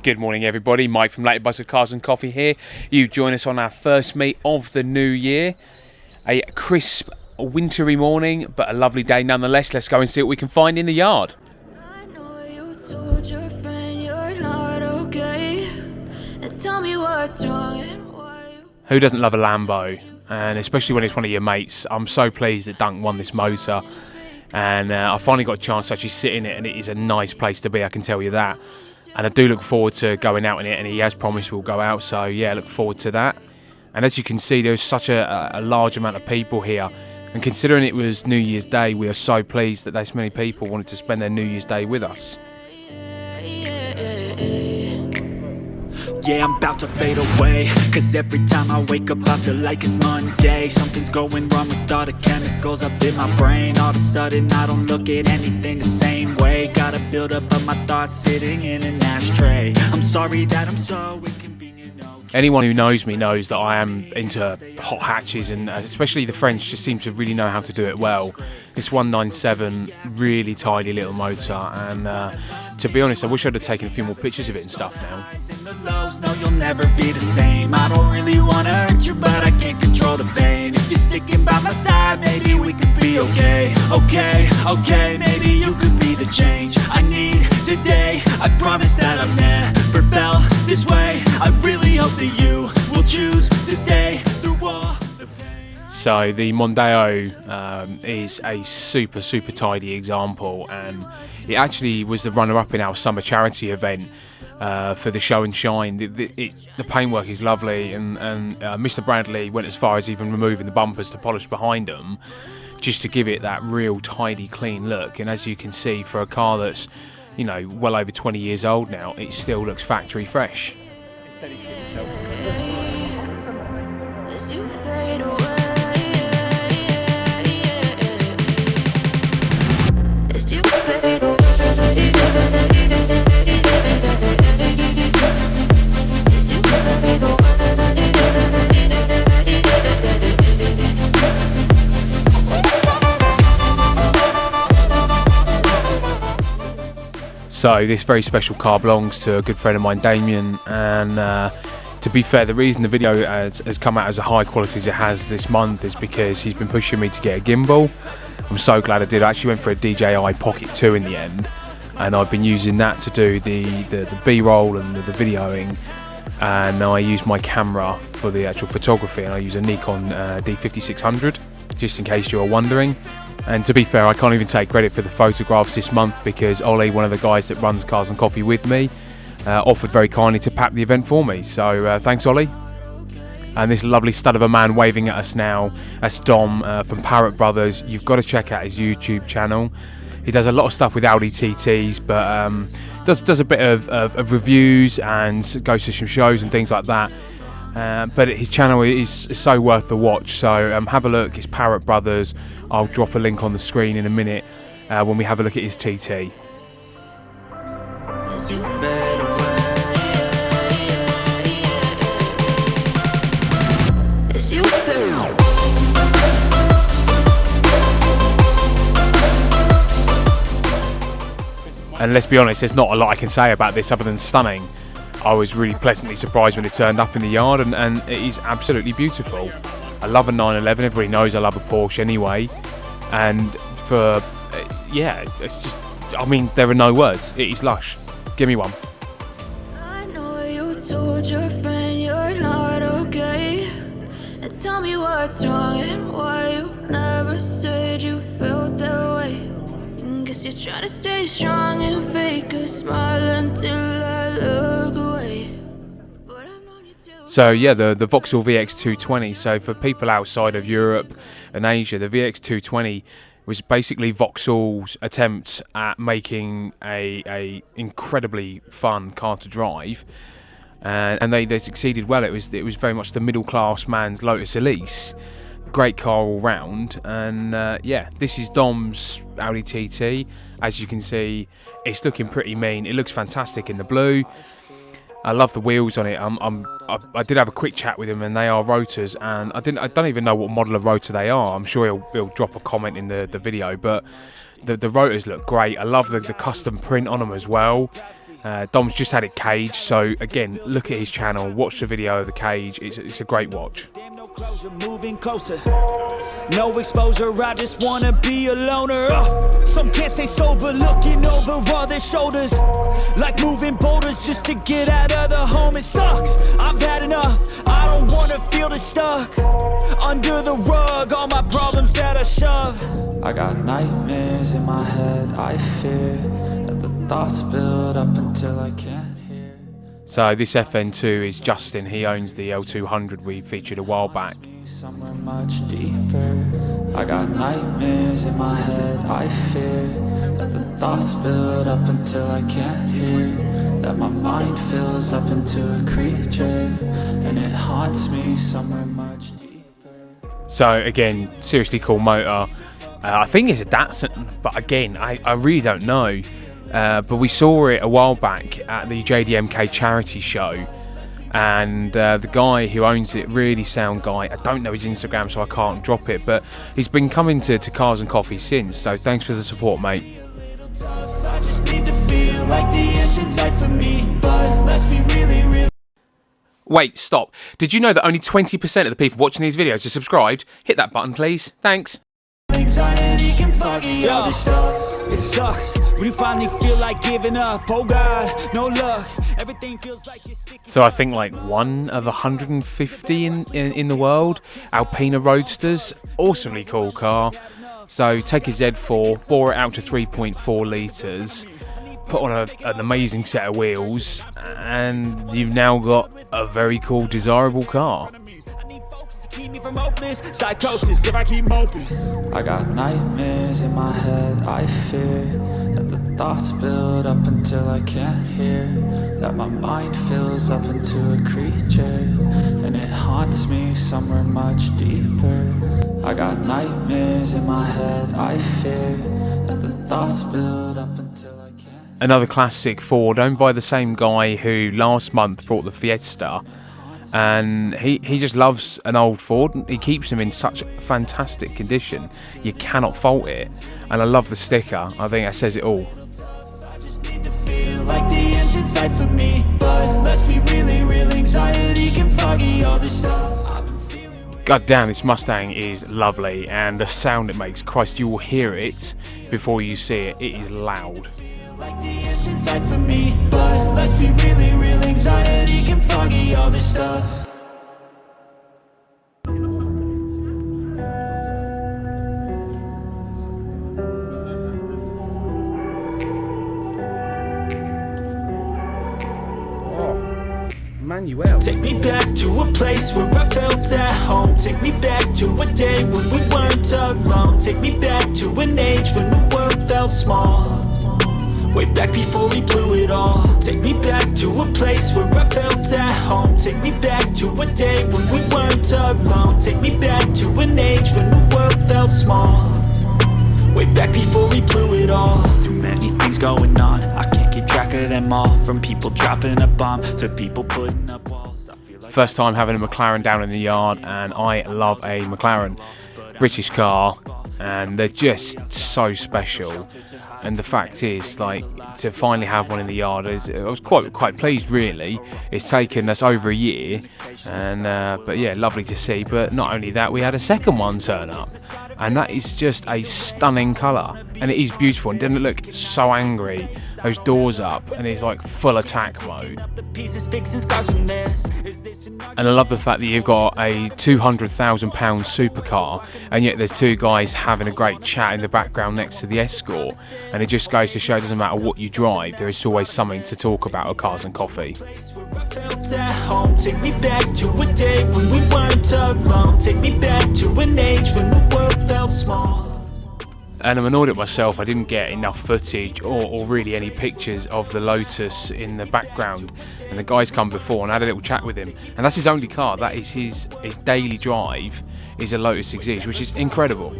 Good morning everybody, Mike from Leighton Buzzard Cars and Coffee here. You join us on our first meet of the new year. A crisp, wintry morning, but a lovely day nonetheless. Let's go and see what we can find in the yard. I know you told your friend you're not okay. And tell me what's wrong and why you... Who doesn't love a Lambo? And especially when it's one of your mates. I'm so pleased that Dunk won this motor. And I finally got a chance to actually sit in it, and it is a nice place to be, I can tell you that. And I do look forward to going out in it, and he has promised we'll go out, so yeah, look forward to that. And as you can see, there's such a large amount of people here, and considering it was New Year's Day, we are so pleased that this many people wanted to spend their New Year's Day with us. Yeah, I'm about to fade away, cause every time I wake up I feel like it's Monday. Something's going wrong with all the chemicals up in my brain. All of a sudden I don't look at anything the same way. Got a build up of my thoughts sitting in an ashtray. I'm sorry that I'm so inconvenient, okay. Anyone who knows me knows that I am into hot hatches, and especially the French just seem to really know how to do it well. This 197, really tidy little motor, and to be honest, I wish I'd have taken a few more pictures of it and stuff now. No, you'll never be the same. I don't really wanna hurt you, but I can't control the pain. If you're sticking by my side, maybe we could be okay. Okay, maybe you could be the change I need today. I promise that I've never felt this way. I really hope that you will choose to stay through all the pain. So the Mondeo is a super tidy example, and it actually was the runner-up in our summer charity event for the show and shine. The paintwork is lovely, and Mr. Bradley went as far as even removing the bumpers to polish behind them, just to give it that real tidy, clean look. And as you can see, for a car that's, you know, well over 20 years old now, it still looks factory fresh. As you fade away, as you fade away. So this very special car belongs to a good friend of mine, Damien, and to be fair, the reason the video has come out as high quality as it has this month is because he's been pushing me to get a gimbal. I'm so glad I did. I actually went for a DJI Pocket 2 in the end, and I've been using that to do the B-roll and the videoing, and I use my camera for the actual photography, and I use a Nikon D5600, just in case you are wondering. And to be fair, I can't even take credit for the photographs this month, because Ollie, one of the guys that runs Cars and Coffee with me, offered very kindly to pack the event for me. So thanks, Ollie. And this lovely stud of a man waving at us now, that's Dom from Parrot Brothers. You've got to check out his YouTube channel. He does a lot of stuff with Audi TTs, but does a bit of reviews and goes to some shows and things like that. But his channel is so worth the watch, so have a look. It's Parrot Brothers. I'll drop a link on the screen in a minute when we have a look at his TT. As you fade away, as you fade away. And let's be honest, there's not a lot I can say about this other than stunning. I was really pleasantly surprised when it turned up in the yard, and it is absolutely beautiful. I love a 911, everybody knows I love a Porsche anyway, and for, yeah, it's just, I mean, there are no words. It is lush. Give me one. I know you told your friend you're not okay. And tell me what's wrong and why you never said you felt that way. Guess you're trying to stay strong and fake a smile until I look away. But I've known you too. So yeah, the Vauxhall VX220. So for people outside of Europe and Asia, the VX220 was basically Vauxhall's attempt at making a incredibly fun car to drive, and they succeeded well. It was very much the middle class man's Lotus Elise. Great car all round, and yeah, this is Dom's Audi TT. As you can see, it's looking pretty mean. It looks fantastic in the blue. I love the wheels on it. I did have a quick chat with him, and they are rotors, and I don't even know what model of rotor they are. I'm sure he'll drop a comment in the video, but the rotors look great. I love the custom print on them as well. Dom's just had it caged, so again, look at his channel, watch the video of the cage. It's a great watch. Closure, moving closer. No exposure, I just wanna be a loner. Some can't stay sober, looking over all their shoulders, like moving boulders just to get out of the home. It sucks, I've had enough. I don't wanna feel the stuck under the rug, all my problems that I shove. I got nightmares in my head, I fear that the thoughts build up until I can't hear. So this FN2 is Justin. He owns the L200 we featured a while back. Somewhere much deeper. I got nightmares in my head, I fear that the thoughts build up until I can't hear, that my mind fills up into a creature, and it haunts me somewhere much deeper. So again, seriously cool motor. I think it's a Datsun, but again, I really don't know. But we saw it a while back at the JDMK charity show, and the guy who owns it, really sound guy, I don't know his Instagram so I can't drop it, but he's been coming to Cars and Coffee since, so thanks for the support, mate. I just need to feel like the end's in sight for me, but let's be really Wait, stop. Did you know that only 20% of the people watching these videos are subscribed? Hit that button, please. Thanks. anxiety can foggy all this stuff. It sucks when you finally feel like giving up. Oh God, no luck. Everything feels like you're sticking. So I think like one of 150 in the world. Alpina Roadsters, awesomely cool car. So take a Z4, bore it out to 3.4 litres, put on an amazing set of wheels, and you've now got a very cool, desirable car. Keep me from hopeless psychosis if I keep moping. I got nightmares in my head, I fear that the thoughts build up until I can't hear, that my mind fills up into a creature, and it haunts me somewhere much deeper. I got nightmares in my head, I fear that the thoughts build up until I can't. Another classic Ford, owned by the same guy who last month brought the Fiesta. And he just loves an old Ford. He keeps them in such fantastic condition. You cannot fault it. And I love the sticker. I think that says it all. I just need to feel like the end's in sight for me, but let's be really real. Anxiety can foggy all this stuff. I've been feeling. God damn, this Mustang is lovely, and the sound it makes, Christ, you will hear it before you see it. It is loud. Like the end's in sight for me, but let's be really real. Anxiety can foggy all this stuff. Manuel. Take me back to a place where I felt at home. Take me back to a day when we weren't alone. Take me back to an age when the world felt small. Way back before we blew it all. Take me back to a place where I felt at home. Take me back to a day when we weren't alone. Take me back to an age when the world felt small. Way back before we blew it all. Too many things going on, I can't keep track of them all. From people dropping a bomb to people putting up walls. I feel like First time having a McLaren down in the yard, and I love a McLaren. British car, and they're just so special. And the fact is, like, to finally have one in the yard, I was quite pleased, really. It's taken us over a year, and but yeah, lovely to see. But not only that, we had a second one turn up, and that is just a stunning colour, and it is beautiful. And didn't it look so angry? Those doors up, and it's like full attack mode. And I love the fact that you've got a £200,000 supercar, and yet there's two guys having a great chat in the background next to the Escort. And it just goes to show, it doesn't matter what you drive, there is always something to talk about at Cars and Coffee. Take me back to a day when we weren't alone. Take me back to an age when the world felt small. And I'm annoyed at myself, I didn't get enough footage or really any pictures of the Lotus in the background. And the guy's come before and I had a little chat with him. And that's his only car, that is his daily drive, is a Lotus Exige, which is incredible.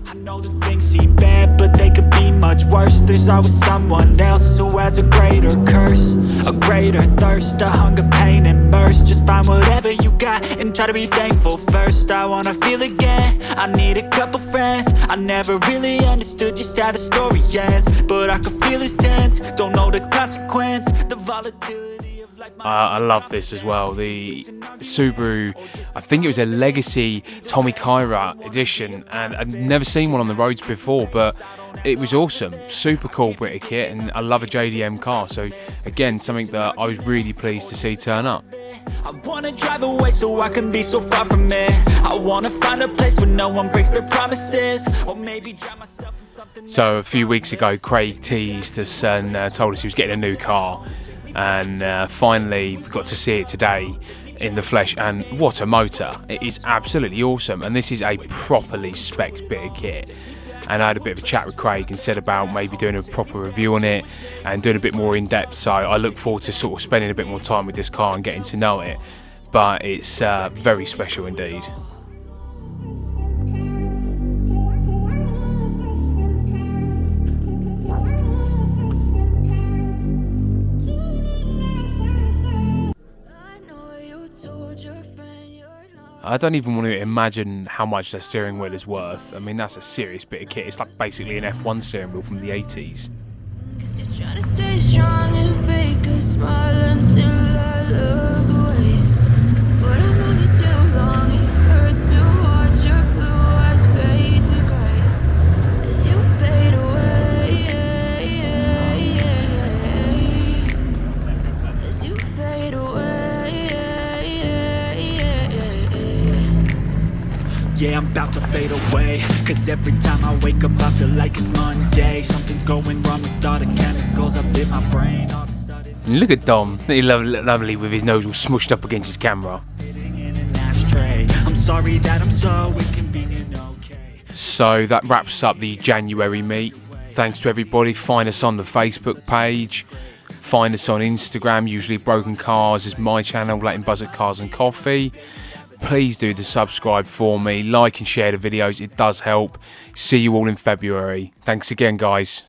I know that things seem bad, but they could be much worse. there's always someone else who has a greater curse, a greater thirst, a hunger, pain, and mercy. Just find whatever you got and try to be thankful first. I wanna feel again, I need a couple friends. I never really understood just how the story ends, but I can feel it's tense, don't know the consequence, the volatility of life. I love this as well. The Subaru, I think it was a Legacy Tommy Kyra edition, and I'd never seen one on the roads before, but it was awesome. Super cool bit of kit, and I love a JDM car, so again, something that I was really pleased to see turn up. I wanna drive away so I can be so far from it. I wanna find a place where no one breaks their promises, or maybe drive myself in something. So a few weeks ago, Craig teased us and told us he was getting a new car, and finally we got to see it today in the flesh, and what a motor. It is absolutely awesome, and this is a properly spec'd bit of kit. And I had a bit of a chat with Craig and said about maybe doing a proper review on it and doing a bit more in depth, so I look forward to sort of spending a bit more time with this car and getting to know it, but it's very special indeed. I don't even want to imagine how much that steering wheel is worth. I mean, that's a serious bit of kit. It's like basically an F1 steering wheel from the 80s. Cause you're trying to stay strong and fake a smile until I look away. But I've known you too long, it hurts to watch your blue eyes fade to gray as you fade away. As you fade away. Yeah, I'm about to fade away, cause every time I wake up I feel like it's Monday. Something's going wrong with all the chemicals up in my brain. All of a sudden, Look at Dom, he lovely with his nose all smushed up against his camera. sitting in an ashtray. I'm sorry that I'm so inconvenient, okay. So that wraps up the January meet. Thanks to everybody. Find us on the Facebook page. Find us on Instagram. Usually Broken Cars is my channel, Leighton Buzzard Cars and Coffee. Please do the subscribe for me. Like and share the videos. It does help. See you all in February. Thanks again, guys.